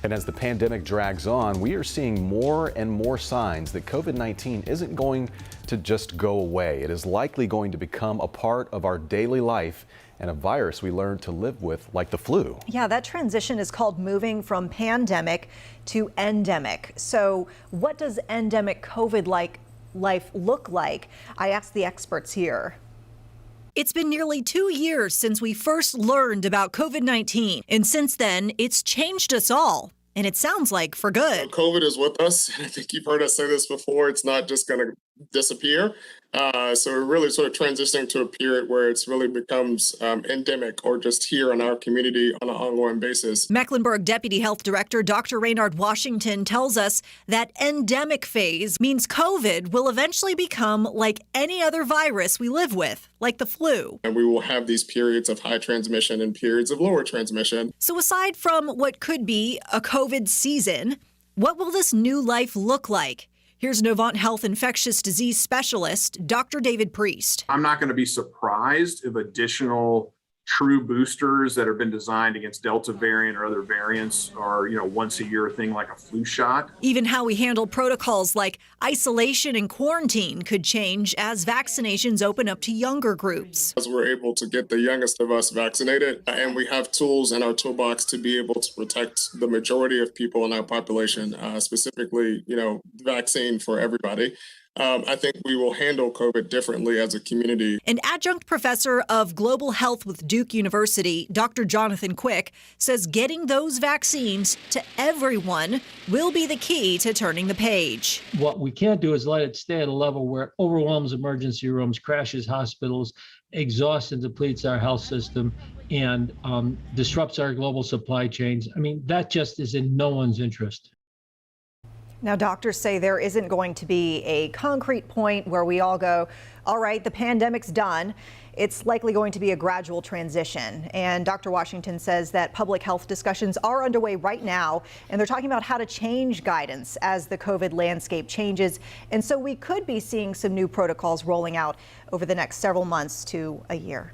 And as the pandemic drags on, we are seeing more and more signs that COVID-19 isn't going to just go away. It is likely going to become a part of our daily life and a virus we learn to live with like the flu. Yeah, that transition is called moving from pandemic to endemic. So what does endemic COVID-like life look like? I asked the experts here. It's been nearly 2 years since we first learned about COVID-19, and since then, it's changed us all. And it sounds like for good. COVID is with us. I think you've heard us say this before. It's not just going to disappear. So we're really sort of transitioning to a period where it's really becomes endemic or just here in our community on an ongoing basis. Mecklenburg Deputy Health Director Dr. Raynard Washington tells us that endemic phase means COVID will eventually become like any other virus we live with, like the flu. And we will have these periods of high transmission and periods of lower transmission. So aside from what could be a COVID season, what will this new life look like? Here's Novant Health infectious disease specialist, Dr. David Priest. I'm not going to be surprised if additional true boosters that have been designed against Delta variant or other variants are, once a year thing like a flu shot. Even how we handle protocols like isolation and quarantine could change as vaccinations open up to younger groups. As we're able to get the youngest of us vaccinated, and we have tools in our toolbox to be able to protect the majority of people in our population, specifically, vaccine for everybody. I think we will handle COVID differently as a community. An adjunct professor of global health with Duke University, Dr. Jonathan Quick, says getting those vaccines to everyone will be the key to turning the page. What we can't do is let it stay at a level where it overwhelms emergency rooms, crashes hospitals, exhausts and depletes our health system, and disrupts our global supply chains. I mean, that just is in no one's interest. Now, doctors say there isn't going to be a concrete point where we all go, all right, the pandemic's done. It's likely going to be a gradual transition. And Dr. Washington says that public health discussions are underway right now, and they're talking about how to change guidance as the COVID landscape changes. And so we could be seeing some new protocols rolling out over the next several months to a year.